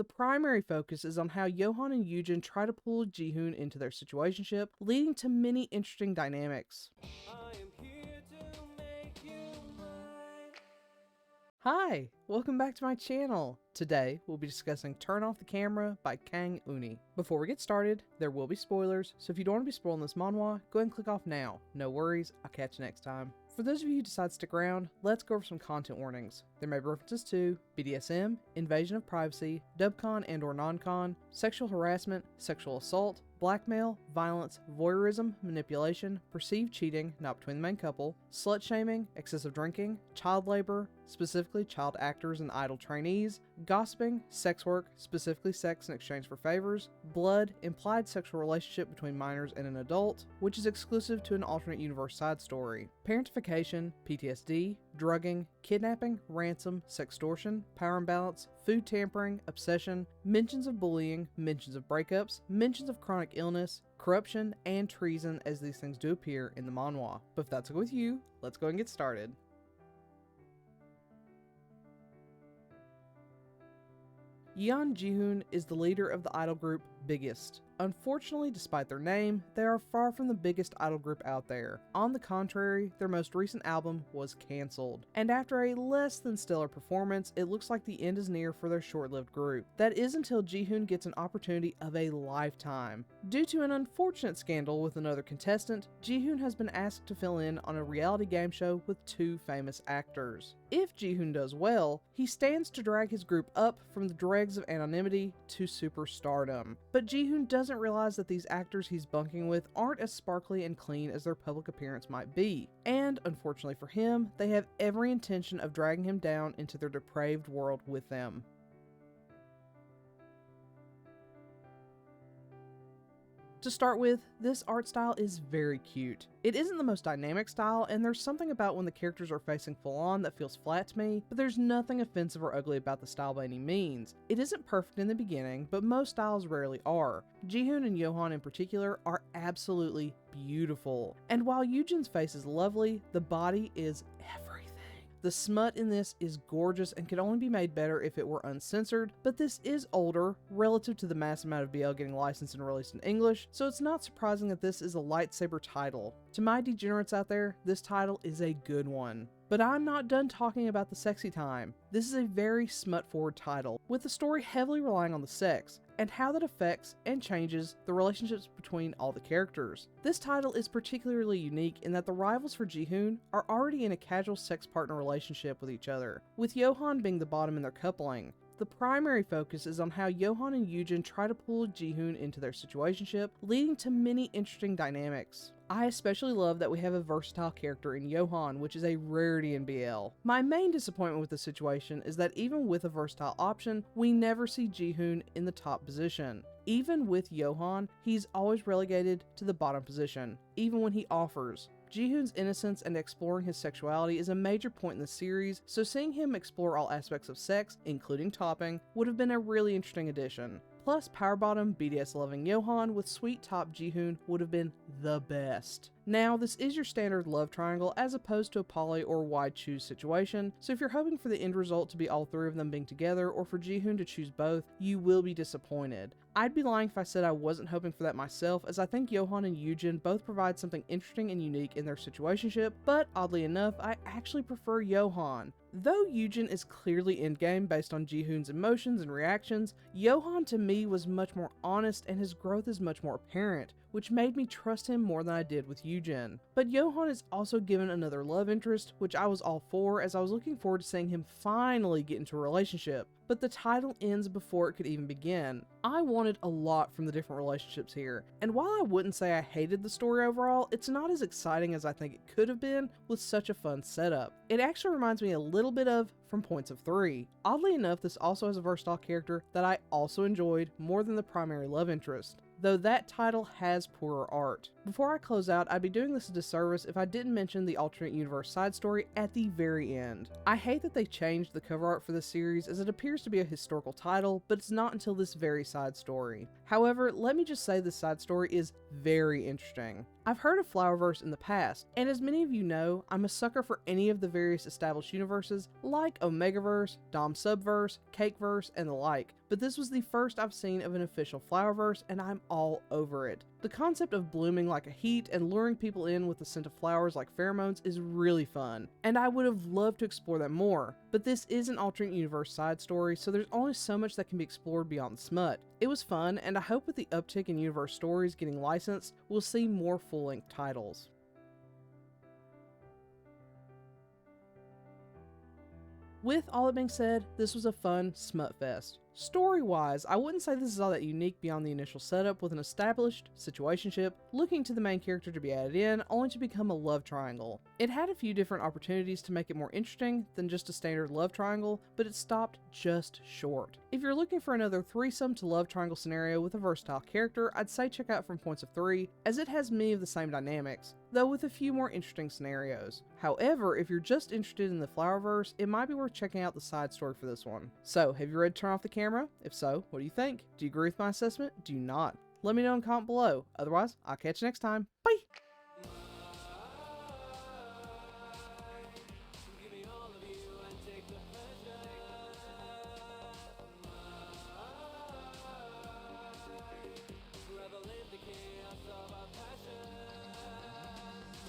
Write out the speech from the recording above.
The primary focus is on how Johan and Eugen try to pull Jihoon into their situationship, leading to many interesting dynamics. Hi, welcome back to my channel. Today, we'll be discussing Turn Off the Camera by Kang Unnie. Before we get started, there will be spoilers, so if you don't want to be spoiled in this manhwa, go ahead and click off now. No worries, I'll catch you next time. For those of you who decide to stick around, let's go over some content warnings. There may be references to BDSM, invasion of privacy, dubcon and or non-con, sexual harassment, sexual assault, blackmail, violence, voyeurism, manipulation, perceived cheating, not between the main couple, slut-shaming, excessive drinking, child labor, specifically child actors and idol trainees, gossiping, sex work, specifically sex in exchange for favors, blood, implied sexual relationship between minors and an adult, which is exclusive to an alternate universe side story, parentification, PTSD, drugging, kidnapping, ransom, sextortion, power imbalance, food tampering, obsession, mentions of bullying, mentions of breakups, mentions of chronic illness, corruption, and treason as these things do appear in the manhwa. But if that's okay with you, let's go and get started. Yeon Jihoon is the leader of the idol group Biggest. Unfortunately, despite their name, they are far from the biggest idol group out there. On the contrary, their most recent album was cancelled. And after a less than stellar performance, it looks like the end is near for their short-lived group. That is until Jihoon gets an opportunity of a lifetime. Due to an unfortunate scandal with another contestant, Jihoon has been asked to fill in on a reality game show with two famous actors. If Jihoon does well, he stands to drag his group up from the dregs of anonymity to superstardom. But Jihoon doesn't realize that these actors he's bunking with aren't as sparkly and clean as their public appearance might be. And, unfortunately for him, they have every intention of dragging him down into their depraved world with them. To start with, this art style is very cute. It isn't the most dynamic style, and there's something about when the characters are facing full on that feels flat to me, but there's nothing offensive or ugly about the style by any means. It isn't perfect in the beginning, but most styles rarely are. Jihoon and Johan in particular are absolutely beautiful. And while Eugen's face is lovely, the body is everything. The smut in this is gorgeous and could only be made better if it were uncensored, but this is older relative to the mass amount of BL getting licensed and released in English, so it's not surprising that this is a lightsaber title. To my degenerates out there, this title is a good one. But I'm not done talking about the sexy time. This is a very smut-forward title, with the story heavily relying on the sex, and how that affects and changes the relationships between all the characters. This title is particularly unique in that the rivals for Jihoon are already in a casual sex partner relationship with each other, with Johan being the bottom in their coupling. The primary focus is on how Johan and Eugen try to pull Jihoon into their situationship, leading to many interesting dynamics. I especially love that we have a versatile character in Johan, which is a rarity in BL. My main disappointment with the situation is that even with a versatile option, we never see Jihoon in the top position. Even with Johan, he's always relegated to the bottom position, even when he offers. Jihoon's innocence and exploring his sexuality is a major point in the series, so seeing him explore all aspects of sex, including topping, would have been a really interesting addition. Plus, power bottom, BDS loving Johan with sweet top Jihoon would have been the best. Now, this is your standard love triangle as opposed to a poly or wide choose situation, so if you're hoping for the end result to be all three of them being together or for Jihoon to choose both, you will be disappointed. I'd be lying if I said I wasn't hoping for that myself, as I think Johan and Eugen both provide something interesting and unique in their situationship, but oddly enough, I actually prefer Johan. Though Eugen is clearly endgame based on Jihoon's emotions and reactions, Johan to me was much more honest and his growth is much more apparent, which made me trust him more than I did with Eugen. But Johan is also given another love interest, which I was all for as I was looking forward to seeing him finally get into a relationship. But the title ends before it could even begin. I wanted a lot from the different relationships here, and while I wouldn't say I hated the story overall, it's not as exciting as I think it could have been with such a fun setup. It actually reminds me a little bit of From Points of Three. Oddly enough, this also has a versatile character that I also enjoyed more than the primary love interest, though that title has poorer art. Before I close out, I'd be doing this a disservice if I didn't mention the alternate universe side story at the very end. I hate that they changed the cover art for this series as it appears to be a historical title, but it's not until this very side story. However, let me just say this side story is very interesting. I've heard of Flowerverse in the past, and as many of you know, I'm a sucker for any of the various established universes, like Omegaverse, Dom Subverse, Cakeverse, and the like, but this was the first I've seen of an official flowerverse, and I'm all over it. The concept of blooming like a heat and luring people in with the scent of flowers like pheromones is really fun, and I would have loved to explore that more, but this is an alternate universe side story, so there's only so much that can be explored beyond the smut. It was fun, and I hope with the uptick in universe stories getting licensed, we'll see more full-length titles. With all that being said, this was a fun smut fest. Story-wise, I wouldn't say this is all that unique beyond the initial setup with an established situationship, looking to the main character to be added in, only to become a love triangle. It had a few different opportunities to make it more interesting than just a standard love triangle, but it stopped just short. If you're looking for another threesome to love triangle scenario with a versatile character, I'd say check out From Points of Three, as it has many of the same dynamics, though with a few more interesting scenarios. However, if you're just interested in the Flowerverse, it might be worth checking out the side story for this one. So, have you read Turn Off the Camera? If so, what do you think? Do you agree with my assessment? Do you not? Let me know in the comment below. Otherwise, I'll catch you next time. Bye!